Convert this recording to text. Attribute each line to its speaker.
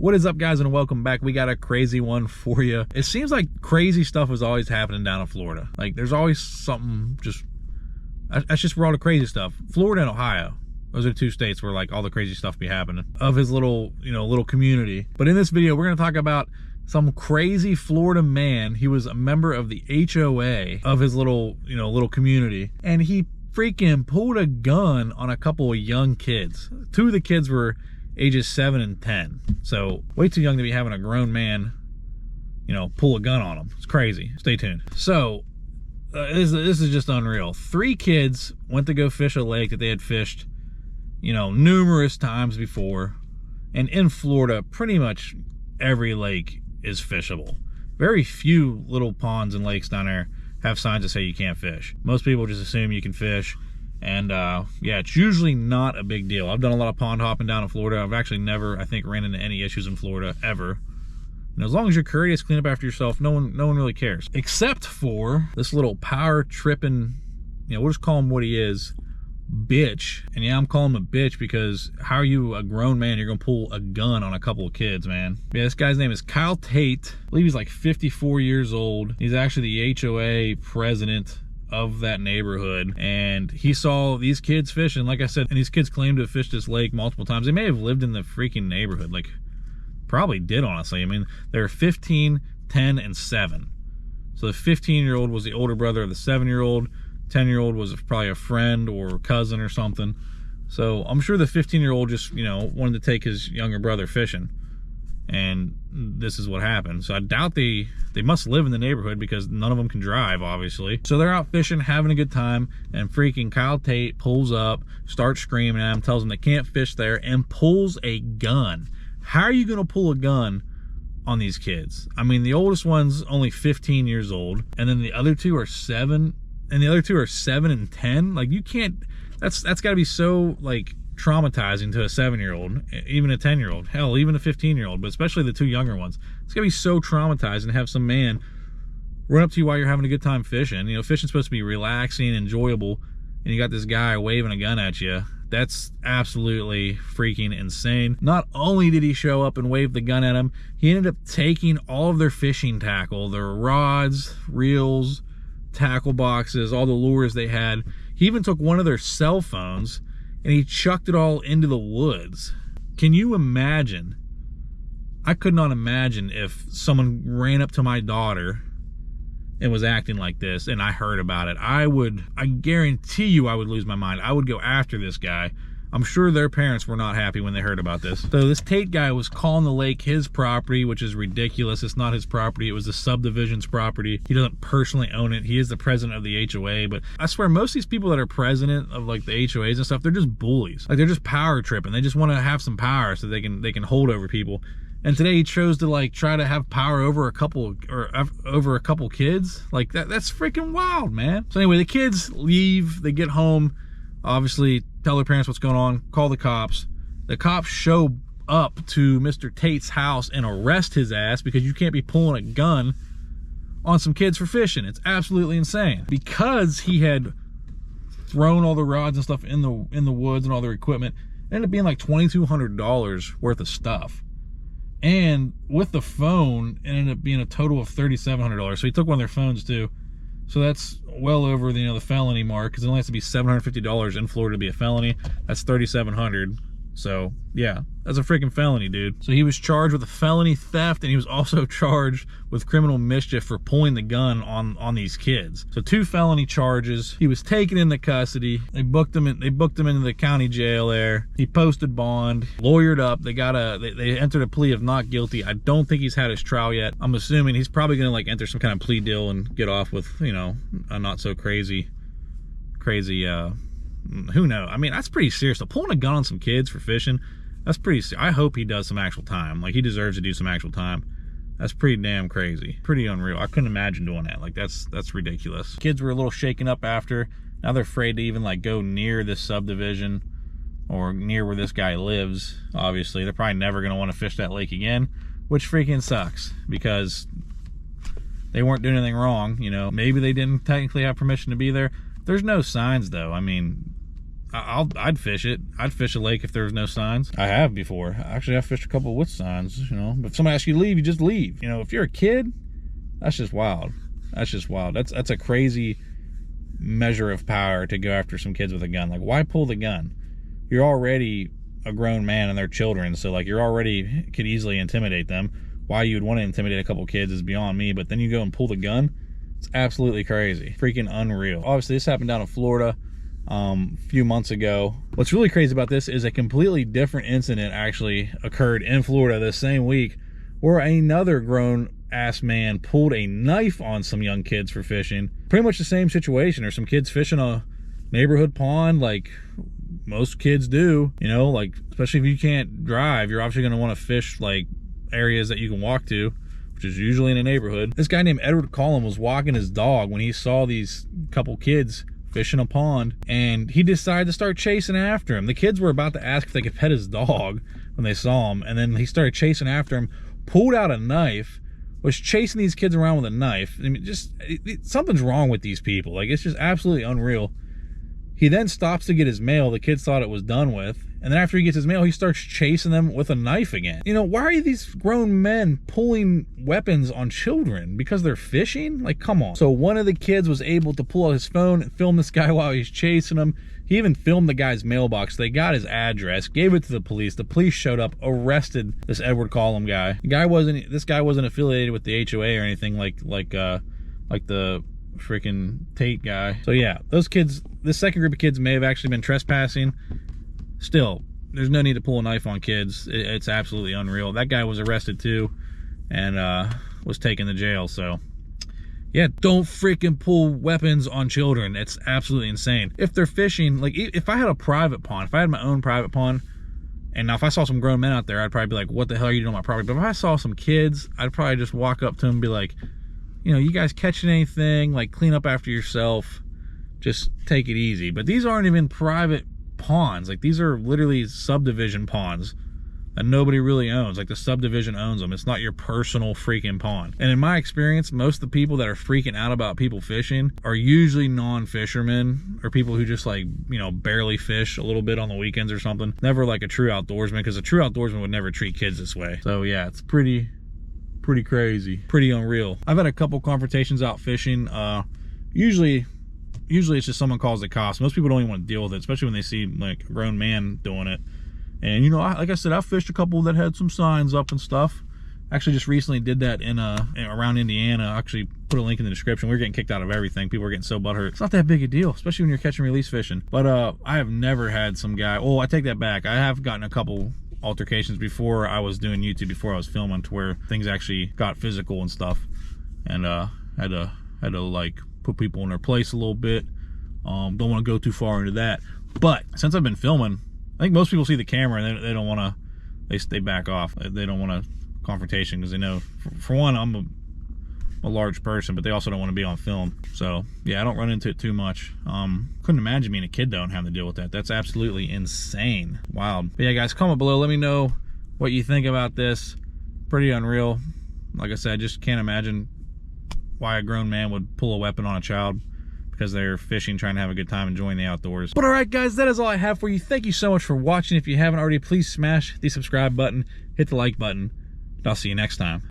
Speaker 1: What is up, guys, and welcome back. We got a crazy one for you. It seems like crazy stuff is always happening down in Florida. Like, there's always something that's just where all the crazy stuff. Florida and Ohio. Those are two states where like all the crazy stuff be happening of his little, little community. But in this video, we're going to talk about some crazy Florida man. He was a member of the HOA of his little, little community. And he freaking pulled a gun on a couple of young kids. Two of the kids were ages 7 and 10. So way too young to be having a grown man, pull a gun on them. It's crazy. Stay tuned. So this is just unreal. 3 kids went to go fish a lake that they had fished, numerous times before. And in Florida, pretty much every lake is fishable. Very few little ponds and lakes down there have signs that say you can't fish. Most people just assume you can fish. And yeah, it's usually not a big deal. I've done a lot of pond hopping down in Florida. I've actually never, I think, ran into any issues in Florida ever. And as long as you're courteous, clean up after yourself, no one really cares. Except for this little power tripping, we'll just call him what he is, bitch. And yeah, I'm calling him a bitch because how are you a grown man, you're gonna pull a gun on a couple of kids, man? Yeah, this guy's name is Kyle Tate. I believe he's like 54 years old. He's actually the HOA president of that neighborhood, and he saw these kids fishing, like I said, and these kids claimed to have fished this lake multiple times. They may have lived in the freaking neighborhood, like probably did, honestly. I mean, they're 15, 10, and 7. So the 15-year-old was the older brother of the 7-year-old. 10-year-old was probably a friend or cousin or something. So I'm sure the 15-year-old just, wanted to take his younger brother fishing. And this is what happened. So I doubt they must live in the neighborhood because none of them can drive, obviously. So they're out fishing, having a good time, and freaking Kyle Tate pulls up, starts screaming at them, tells them they can't fish there, and pulls a gun. How are you going to pull a gun on these kids? I mean, the oldest one's only 15 years old, and then the other two are 7, and the other two are 7 and 10. Like, you can't, that's got to be so, like, traumatizing to a 7-year-old, even a 10-year-old, hell, even a 15-year-old, but especially the 2 younger ones. It's gonna be so traumatizing to have some man run up to you while you're having a good time fishing. Fishing's supposed to be relaxing, enjoyable, and you got this guy waving a gun at you. That's absolutely freaking insane. Not only did he show up and wave the gun at him, he ended up taking all of their fishing tackle, their rods, reels, tackle boxes, all the lures they had. He even took one of their cell phones and he chucked it all into the woods. Can you imagine? I could not imagine if someone ran up to my daughter and was acting like this and I heard about it. I guarantee you I would lose my mind. I would go after this guy. I'm sure their parents were not happy when they heard about this. So this Tate guy was calling the lake his property, which is ridiculous. It's not his property. It was the subdivision's property. He doesn't personally own it. He is the president of the HOA, but I swear most of these people that are president of like the HOAs and stuff, they're just bullies. Like, they're just power tripping. They just want to have some power so they can hold over people. And today he chose to like try to have power over a couple kids. Like that's freaking wild, man. So anyway, the kids leave, they get home, obviously tell their parents what's going on, call the cops. The cops show up to Mr. Tate's house and arrest his ass because you can't be pulling a gun on some kids for fishing. It's absolutely insane. Because he had thrown all the rods and stuff in the woods and all their equipment, it ended up being like $2,200 worth of stuff. And with the phone, it ended up being a total of $3,700. So he took one of their phones too. So that's well over the the felony mark, because it only has to be $750 in Florida to be a felony. That's $3,700. So yeah, that's a freaking felony, dude. So he was charged with a felony theft, and he was also charged with criminal mischief for pulling the gun on these kids. So 2 felony charges. He was taken into custody. They booked him into the county jail there. He posted bond, lawyered up. They entered a plea of not guilty. I don't think he's had his trial yet. I'm assuming he's probably gonna like enter some kind of plea deal and get off with a not so crazy who knows? I mean, that's pretty serious. So pulling a gun on some kids for fishing, that's pretty. I hope he does some actual time. Like, he deserves to do some actual time. That's pretty damn crazy. Pretty unreal. I couldn't imagine doing that. Like, that's ridiculous. Kids were a little shaken up after. Now they're afraid to even like go near this subdivision or near where this guy lives. Obviously, they're probably never gonna want to fish that lake again, which freaking sucks because they weren't doing anything wrong. Maybe they didn't technically have permission to be there. There's no signs though. I mean, I'd fish it. I'd fish a lake if there was no signs. I have before. Actually, I've fished a couple with signs, you know. But if somebody asks you to leave, you just leave. You know, if you're a kid, that's just wild. That's just wild. That's a crazy measure of power to go after some kids with a gun. Like, why pull the gun? You're already a grown man and they're children, so like you're already could easily intimidate them. Why you would want to intimidate a couple kids is beyond me, but then you go and pull the gun. It's absolutely crazy. Freaking unreal. Obviously, this happened down in Florida a few months ago. What's really crazy about this is a completely different incident actually occurred in Florida this same week, where another grown-ass man pulled a knife on some young kids for fishing. Pretty much the same situation. There's some kids fishing a neighborhood pond like most kids do, you know, like, especially if you can't drive, you're obviously going to want to fish like areas that you can walk to, which is usually in a neighborhood. This guy named Edward Collum was walking his dog when he saw these couple kids fishing a pond, and he decided to start chasing after him. The kids were about to ask if they could pet his dog when they saw him, and then he started chasing after him, pulled out a knife, was chasing these kids around with a knife. I mean, something's wrong with these people. Like, it's just absolutely unreal. He then stops to get his mail. The kids thought it was done with. And then after he gets his mail, he starts chasing them with a knife again. You know, why are these grown men pulling weapons on children? Because they're fishing? Like, come on. So one of the kids was able to pull out his phone and film this guy while he's chasing him. He even filmed the guy's mailbox. They got his address, gave it to the police. The police showed up, arrested this Edward Collum guy. This guy wasn't affiliated with the HOA or anything like the freaking Tate guy. So yeah, those kids, this second group of kids may have actually been trespassing. Still, there's no need to pull a knife on kids. It's absolutely unreal. That guy was arrested too and was taken to jail. So yeah, don't freaking pull weapons on children. It's absolutely insane. If they're fishing, like if I had a private pond, if I had my own private pond, and now if I saw some grown men out there, I'd probably be like, what the hell are you doing on my property? But if I saw some kids, I'd probably just walk up to them and be like, you know, you guys catching anything? Like, clean up after yourself. Just take it easy. But these aren't even private ponds. Like, these are literally subdivision ponds that nobody really owns. Like, the subdivision owns them. It's not your personal freaking pond. And in my experience, most of the people that are freaking out about people fishing are usually non-fishermen or people who just, like, you know, barely fish a little bit on the weekends or something. Never like a true outdoorsman, because a true outdoorsman would never treat kids this way. So yeah, it's pretty crazy, pretty unreal. I've had a couple confrontations out fishing. Usually it's just someone calls the cops. Most people don't even want to deal with it, especially when they see like a grown man doing it. And you know, like I said, I've fished a couple that had some signs up and stuff. Actually, just recently did that in around Indiana. I actually put a link in the description. We were getting kicked out of everything. People were getting so butthurt. It's not that big a deal, especially when you're catch and release fishing. But I have never had some guy. Oh, I take that back. I have gotten a couple altercations before I was doing YouTube, before I was filming, to where things actually got physical and stuff, and had to like put people in their place a little bit. Don't want to go too far into that, but since I've been filming, I think most people see the camera and they don't want to, they back off. They don't want a confrontation because they know, for one, I'm a large person, but they also don't want to be on film. So yeah, I don't run into it too much. Couldn't imagine being a kid though and having to deal with that. That's absolutely insane. Wild. But yeah, guys, comment below, let me know what you think about this. Pretty unreal. Like I said, I just can't imagine why a grown man would pull a weapon on a child because they're fishing, trying to have a good time, enjoying the outdoors. But all right, guys, that is all I have for you. Thank you so much for watching. If you haven't already, please smash the subscribe button, hit the like button, and I'll see you next time.